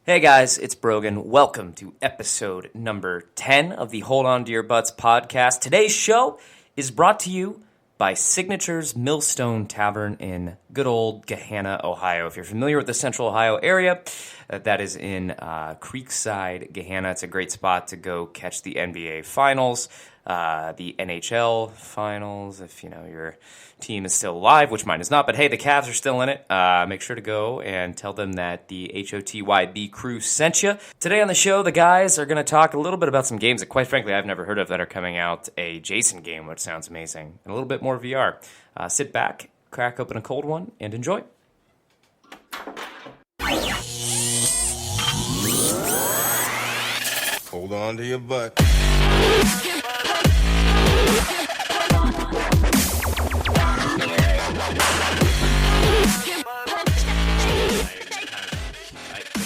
Hey guys, it's Brogan. Welcome to episode number 10 of the Hold On to Your Butts podcast. Today's show is brought to you by Signature's Millstone Tavern in good old Gahanna, Ohio. If you're familiar with the Central Ohio area, that is in Creekside, Gahanna. It's a great spot to go catch the NBA Finals, the NHL Finals, if you know your team is still alive, which mine is not. But hey, the Cavs are still in it. Make sure to go and tell them that the HOTYB crew sent you. Today on the show, the guys are going to talk a little bit about some games that, quite frankly, I've never heard of that are coming out. A Jason game, which sounds amazing, and a little bit more VR. Sit back, crack open a cold one, and enjoy. Hold on to your butt.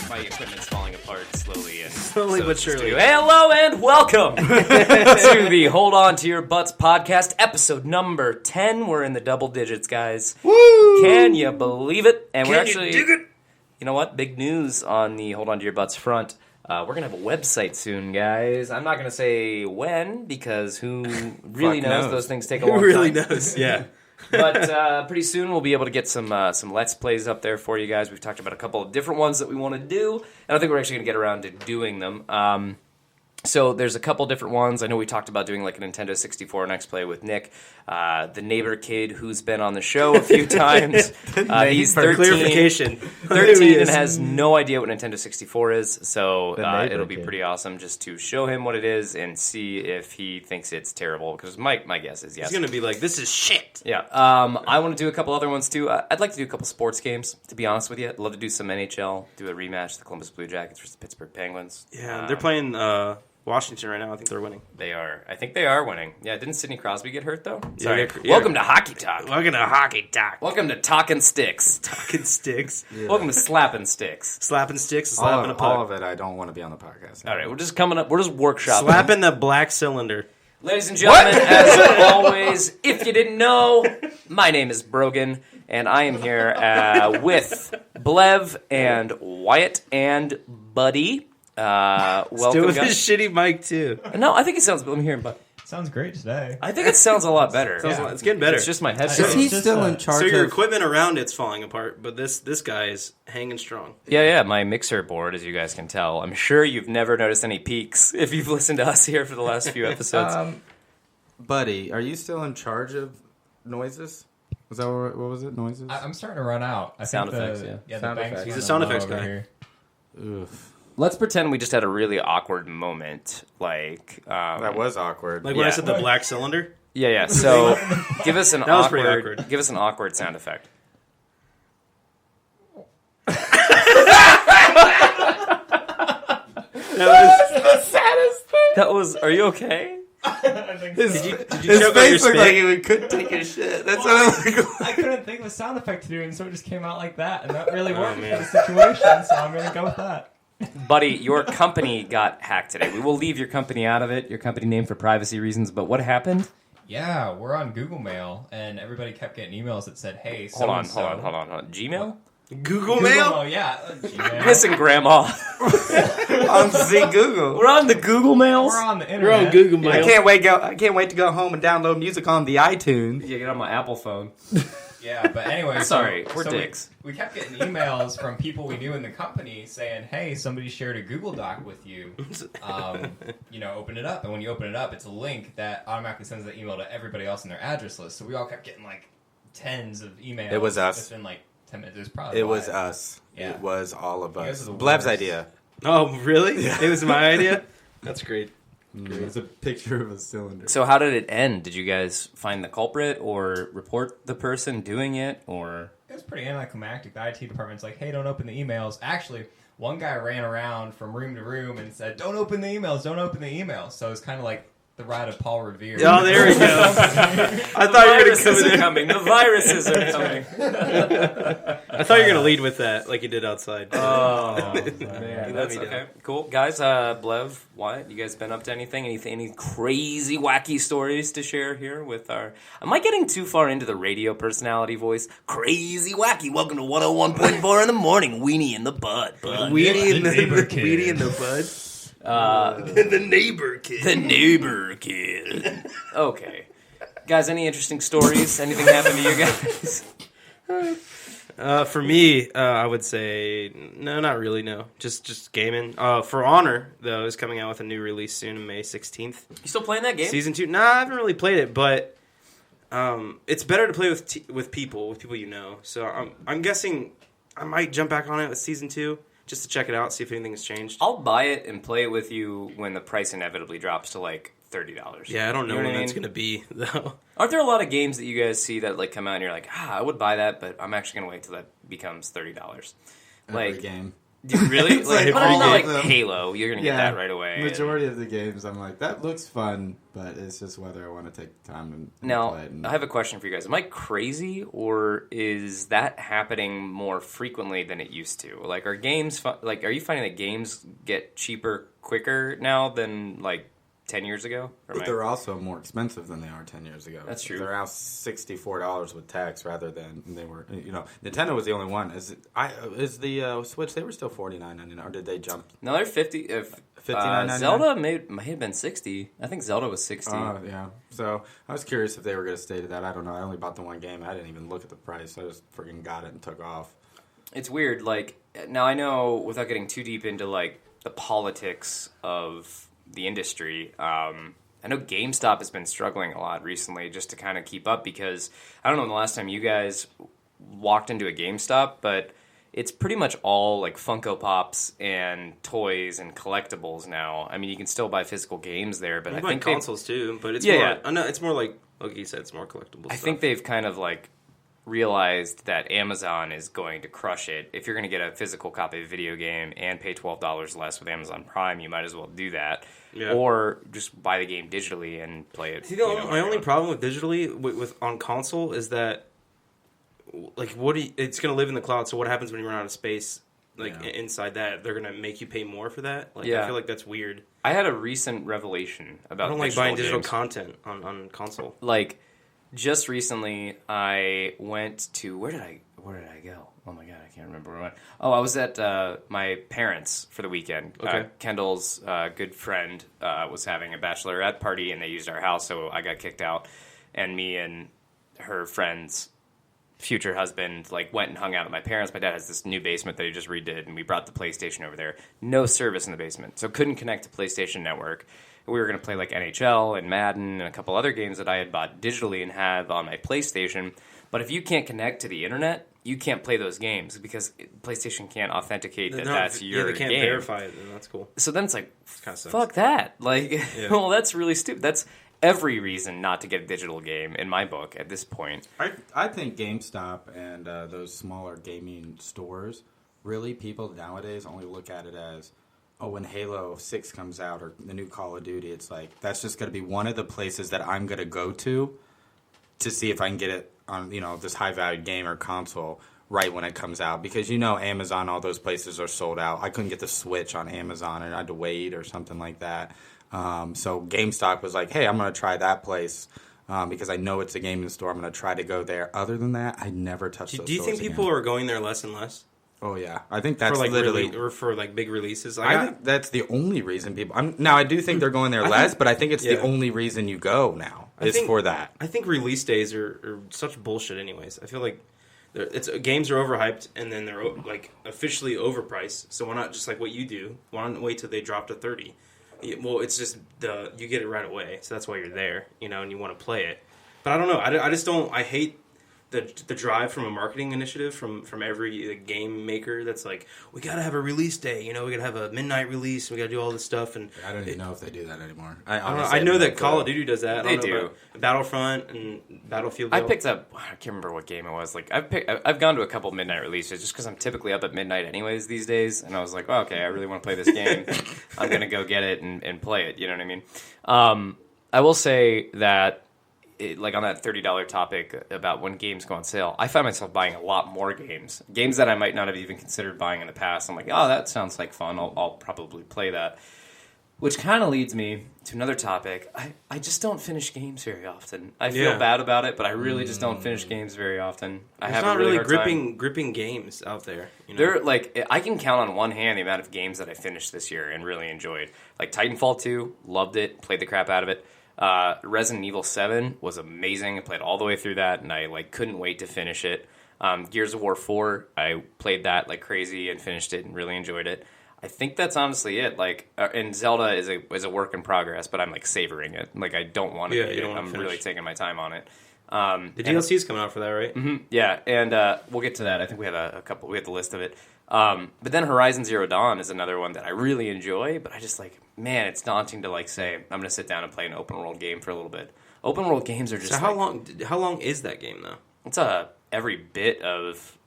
My equipment's falling apart slowly and Slowly but surely. Hello and welcome to the Hold On to Your Butts podcast, episode number 10. We're in the double digits, guys. Woo! Can you believe it? And we're Can actually, you dig it? You know what? Big news on the Hold On to Your Butts front. We're going to have a website soon, guys. I'm not going to say when, because who really knows? Those things take a long time. Who really knows? Yeah. But pretty soon we'll be able to get some Let's Plays up there for you guys. We've talked about a couple of different ones that we want to do, and I think we're actually going to get around to doing them. So there's a couple different ones. I know we talked about doing like a Nintendo 64 Next Play with Nick, the neighbor kid who's been on the show a few times. He's 13, Clarification. 13 and has no idea what Nintendo 64 is, so it'll be kid. pretty awesome just to show him what it is and see if he thinks it's terrible, because my guess is yes. He's going to be like, this is shit. Yeah, I want to do a couple other ones too. I'd like to do a couple sports games, to be honest with you. I'd love to do some NHL, do a rematch, the Columbus Blue Jackets versus the Pittsburgh Penguins. Yeah, they're playing Washington right now. I think they're winning. They are. I think they are winning. Yeah, didn't Sidney Crosby get hurt, though? Yeah, Sorry. yeah. Welcome to Hockey Talk. Welcome to Hockey Talk. Welcome to Talking Sticks. Talking sticks. Welcome to Slapping Sticks. Slapping sticks, slapping a puck. all of it, I don't want to be on the podcast. All right, we're just coming up. We're just workshopping. Slapping the black cylinder. Ladies and gentlemen, as always, if you didn't know, my name is Brogan, and I am here with Blev and Wyatt and Buddy. Welcome, Still with guys. his shitty mic, too. No, I think it sounds. Let me hear him, Bud. Sounds great today. I think it sounds a lot better. It's getting better. It's just my headset. Is he It's just still a- in charge So your of... equipment around it's falling apart, but this guy is hanging strong. Yeah, my mixer board, as you guys can tell. I'm sure you've never noticed any peaks if you've listened to us here for the last few episodes. Buddy, are you still in charge of noises? Was that what was it? Noises? I'm starting to run out. I Sound think effects, the, yeah. the Sound bank's effects. He's a running sound low effects over guy. here. Oof. Let's pretend we just had a really awkward moment. Like, That was awkward. Like when I said the black cylinder. Yeah. So, give us an That was pretty awkward. Give us an awkward sound effect. That was. Are you okay? his Did you his choke on your face looked spit? like he couldn't take a shit. That's what it looked like. I couldn't think of a sound effect to do, and so it just came out like that, and that really worked for man. the situation. So I'm gonna go with that. Buddy, your company got hacked today. We will leave your company out of it, your company name for privacy reasons, but what happened? Yeah, we're on Google Mail, and everybody kept getting emails that said, "Hey, Hold on. so-and-so." Gmail? Google Google Mail? Mail, yeah. Gmail. Listen, Grandma. On Z Google. We're on the Google Mails. We're on the We're internet. on Google Mail. I can't wait to go home and download music on the iTunes. Yeah, get on my Apple phone. Yeah, but anyway, Sorry, we're we- dicks. We kept getting emails from people we knew in the company saying, "Hey, somebody shared a Google Doc with you. Open it up." And when you open it up, it's a link that automatically sends the email to everybody else in their address list. So we all kept getting like tens of emails. It was us. Within like 10 minutes. It was probably It was live. us. Yeah. It was all of You guys us. are the Blev's worst. idea. Oh, really? It was my idea? That's great. It's a picture of a cylinder. So how did it end? Did you guys find the culprit or report the person doing it, or? It was pretty anticlimactic. The IT department's like, "Hey, don't open the emails." Actually, one guy ran around from room to room and said, "Don't open the emails. Don't open the emails." So it's kind of like the ride of Paul Revere. Oh, there we go. I thought you were going to come in. coming. The viruses are coming. I thought you were going to lead with that, like you did outside. Oh, man. that's okay. Cool, guys. Blev, Wyatt, you guys been up to anything? Any crazy, wacky stories to share here with our? Am I getting too far into the radio personality voice? Crazy, wacky. Welcome to 101.4 in the morning. Weenie in the bud. Weenie in the neighbor kid. Weenie in the bud. The neighbor kid. The neighbor kid. Okay, guys. Any interesting stories? Anything happened to you guys? For me, I would say no, not really. No, just gaming. For Honor though is coming out with a new release soon, May 16th. You still playing that game? Season 2. Nah, I haven't really played it, but it's better to play with people you know. So I'm guessing I might jump back on it with Season 2 just to check it out, see if anything has changed. I'll buy it and play it with you when the price inevitably drops to like $30. Yeah, I don't know You when what that's gonna be though. Aren't there a lot of games that you guys see that like come out and you're like, I would buy that, but I'm actually gonna wait till that becomes $30. Every Like, game. do you really? It's like, like but every it's not like game. Halo. You're gonna get that right away. Majority of the games, I'm like, that looks fun, but it's just whether I want to take time and Now, play it. And I have a question for you guys. Am I crazy, or is that happening more frequently than it used to? Like, are games are you finding that games get cheaper quicker now than like 10 years ago? Or am But I- they're also more expensive than they are 10 years ago. That's true. They're now $64 with tax rather than they were. You know, Nintendo was the only one. Is the Switch? They were still $49.99, or did they jump? No, they're 50. If $59.99? Zelda may have been 60. I think Zelda was 60. Yeah. So I was curious if they were going to stay to that. I don't know. I only bought the one game. I didn't even look at the price. I just freaking got it and took off. It's weird. Like, now I know, without getting too deep into like the politics of the industry, I know GameStop has been struggling a lot recently just to kind of keep up, because I don't know the last time you guys walked into a GameStop, but it's pretty much all like Funko Pops and toys and collectibles now. I mean, you can still buy physical games there, but You I buy think they've- consoles too, but it's Yeah, more. yeah. I know it's more like you said, it's more collectible. I stuff. think they've kind of like realized that Amazon is going to crush it. If you're going to get a physical copy of a video game and pay $12 less with Amazon Prime, you might as well do that. Yeah. Or just buy the game digitally and play it. See, you know, my only on- problem with digitally with on console is that, like, it's going to live in the cloud. So what happens when you run out of space? Like Yeah. inside that, they're going to make you pay more for that. Like, Yeah. I feel like that's weird. I had a recent revelation about I don't like buying digital games. content on console. Like, just recently, I went to where did I go? Oh my god, I can't remember where I went. Oh, I was at my parents for the weekend. Okay. Kendall's good friend was having a bachelorette party, and they used our house, so I got kicked out. And me and her friend's future husband like went and hung out at my parents. My dad has this new basement that he just redid, and we brought the PlayStation over there. No service in the basement, so couldn't connect to PlayStation Network. We were going to play like NHL and Madden and a couple other games that I had bought digitally and have on my PlayStation. But if you can't connect to the internet, you can't play those games because PlayStation can't authenticate that that's your they can't game. verify it, and that's cool. So then it's like, Kinda sucks. fuck that. Like, Yeah. well, that's really stupid. That's every reason not to get a digital game in my book at this point. I think GameStop and those smaller gaming stores, really, people nowadays only look at it as, oh, when Halo 6 comes out or the new Call of Duty, it's like, that's just going to be one of the places that I'm going to go to see if I can get it on, this high-valued game or console right when it comes out. Because, Amazon, all those places are sold out. I couldn't get the Switch on Amazon, and I had to wait or something like that. So GameStop was like, hey, I'm going to try that place because I know it's a gaming store. I'm going to try to go there. Other than that, I never touched those Do you think stores people again. are going there less and less Oh, yeah. I think that's for like literally... or for like big releases? I think that's the only reason people... Now, I do think they're going there less, but I think it's the only reason you go now is for that. I think release days are such bullshit. Anyways, I feel like games are overhyped and then they're like officially overpriced. So why not just like what you do? Why not wait till they drop to $30? Well, it's just you get it right away, so that's why you're there, and you want to play it. But I don't know. I just don't. I hate the drive from a marketing initiative from every game maker that's like, we gotta have a release day, we gotta have a midnight release, we gotta do all this stuff, and I don't even know if they do that anymore. I know that Call of Duty does that. They do. Battlefront and Battlefield. I picked up. I can't remember what game it was. Like I've gone to a couple midnight releases just because I'm typically up at midnight anyways these days, and I was like, oh, okay, I really want to play this game. I'm gonna go get it and play it. You know what I mean? I will say that, like on that $30 topic about when games go on sale, I find myself buying a lot more games that I might not have even considered buying in the past. I'm like, oh, that sounds like fun. I'll probably play that. Which kind of leads me to another topic. I just don't finish games very often. I feel bad about it, but I really just don't finish games very often. I have not a really really hard gripping games out there. You know? They're like, I can count on one hand the amount of games that I finished this year and really enjoyed. Like Titanfall 2, loved it, played the crap out of it. Resident Evil 7 was amazing. I played all the way through that, and I like couldn't wait to finish it. Gears of War 4, I played that like crazy and finished it and really enjoyed it. I think that's honestly it. Like, and Zelda is a work in progress, but I'm like savoring it. Like, I don't want to beat it. I'm really taking my time on it. The DLC's coming out for that, right? Mm-hmm, yeah, and we'll get to that. I think we have a couple. We have the list of it. But then Horizon Zero Dawn is another one that I really enjoy, but I just like, man, it's daunting to like say I'm going to sit down and play an open world game for a little bit. Open world games are just. So how long is that game though? It's every bit of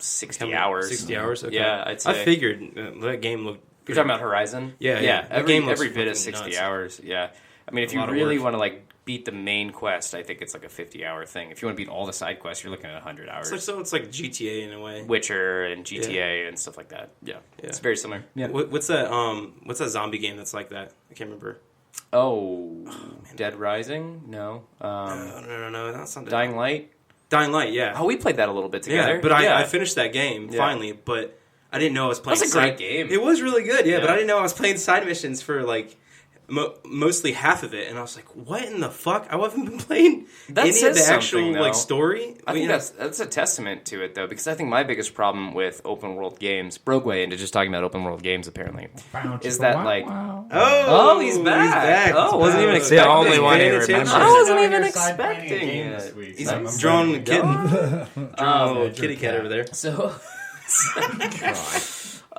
60 hours. 60 hours. Okay. Yeah, I'd say. I figured that game looked. You're talking about Horizon? Yeah. Every bit is 60 nuts. hours. Yeah. I mean, if you really want to like beat the main quest, I think it's like a 50-hour thing. If you want to beat all the side quests, you're looking at 100 hours. It's like GTA in a way. Witcher and GTA and stuff like that. Yeah. It's very similar. Yeah. What's that zombie game that's like that? I can't remember. Oh, Dead Rising? No. No, that's not Dying Light? Dying Light, yeah. Oh, we played that a little bit together. Yeah, but I finished that game finally, but I didn't know I was playing. That was a great game. It was really good, yeah, but I didn't know I was playing side missions for like mostly half of it, and I was like, "What in the fuck? I haven't been playing any of the actual like story." I think that's a testament to it, though, because I think my biggest problem with open world games, broke way into just talking about open world games, apparently, is that like, oh, he's back. Oh, wasn't even expecting. The only one he remembers. I wasn't even expecting it. He's drawing kitten, drawing kitty cat over there. So.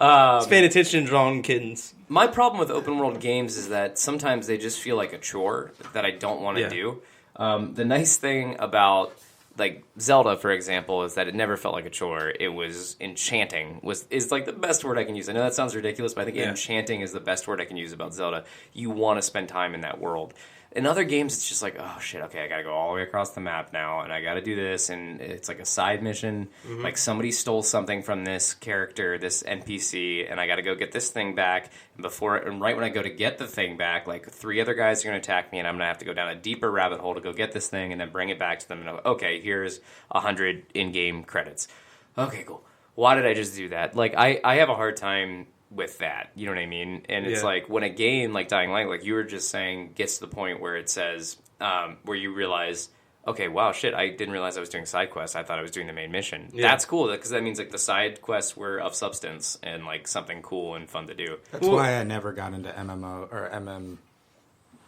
He's paying attention to drawing kittens. My problem with open world games is that sometimes they just feel like a chore that I don't want to do. The nice thing about like Zelda, for example, is that it never felt like a chore. It was enchanting. Is like the best word I can use. I know that sounds ridiculous, but I think enchanting is the best word I can use about Zelda. You want to spend time in that world. In other games, it's just like, oh shit, okay, I gotta go all the way across the map now, and I gotta do this, and it's like a side mission. Mm-hmm. Like somebody stole something from this character, this NPC, and I gotta go get this thing back. And right when I go to get the thing back, like 3 other guys are gonna attack me, and I'm gonna have to go down a deeper rabbit hole to go get this thing, and then bring it back to them. And okay, here's 100 in-game credits. Okay, cool. Why did I just do that? Like I have a hard time with that, you know what I mean? And it's like when a game like Dying Light, like you were just saying, gets to the point where it says, where you realize, okay, wow, shit, I didn't realize I was doing side quests. I thought I was doing the main mission. Yeah. That's cool, because that means like the side quests were of substance and like something cool and fun to do. That's why I never got into MMO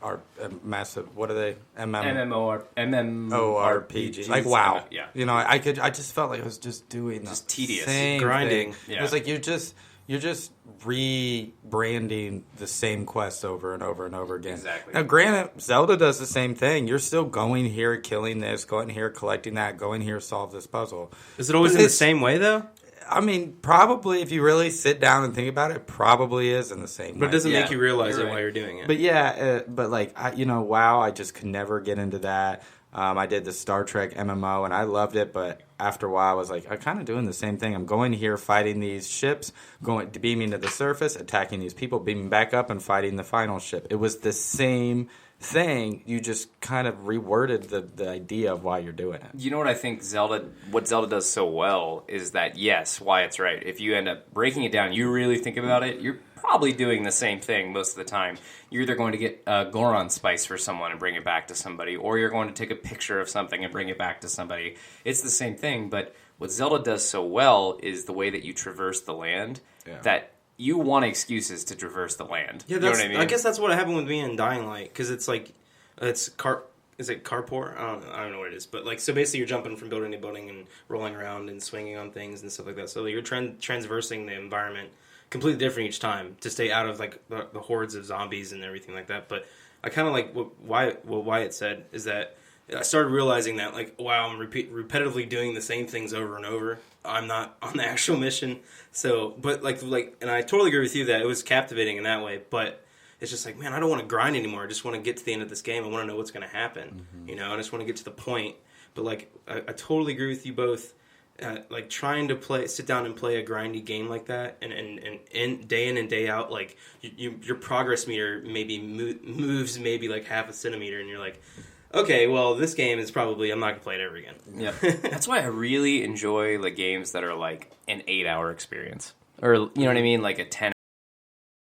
or massive. What are they? MMORPG. Like wow, yeah. You know, I just felt like I was just doing just tedious grinding. Yeah. It was like you're just rebranding the same quest over and over and over again. Exactly. Now, granted, Zelda does the same thing. You're still going here, killing this, going here, collecting that, going here, solve this puzzle. Is it always in the same way, though? I mean, probably, if you really sit down and think about it, probably is in the same way. But it doesn't make you realize it while you're doing it. But yeah, WoW, I just could never get into that. I did the Star Trek MMO, and I loved it, but after a while, I was like, I'm kind of doing the same thing. I'm going here, fighting these ships, beaming to the surface, attacking these people, beaming back up, and fighting the final ship. It was the same thing. You just kind of reworded the idea of why you're doing it. You know what I think what Zelda does so well is that, yes, Wyatt's right. If you end up breaking it down, you really think about it, you're probably doing the same thing most of the time. You're either going to get Goron spice for someone and bring it back to somebody, or you're going to take a picture of something and bring it back to somebody. It's the same thing, but what Zelda does so well is the way that you traverse the land, that you want excuses to traverse the land. Yeah, you know what I mean? I guess that's what happened with me in Dying Light, because it's like, is it carport? I don't know what it is, but like, so basically you're jumping from building to building and rolling around and swinging on things and stuff like that. So you're transversing the environment completely different each time to stay out of like the hordes of zombies and everything like that. But I kind of like what Wyatt said is that I started realizing that like, wow, I'm repetitively doing the same things over and over. I'm not on the actual mission. So, but like, and I totally agree with you that it was captivating in that way, but it's just like, man, I don't want to grind anymore. I just want to get to the end of this game. I want to know what's going to happen. Mm-hmm. You know, I just want to get to the point. But like, I totally agree with you both. Like trying to sit down and play a grindy game like that, and day in and day out, like your progress meter maybe moves maybe like half a centimeter, and you're like, okay, well, this game is probably I'm not gonna play it ever again. Yeah, that's why I really enjoy the games that are like an 8-hour experience, or you know what I mean, like a 10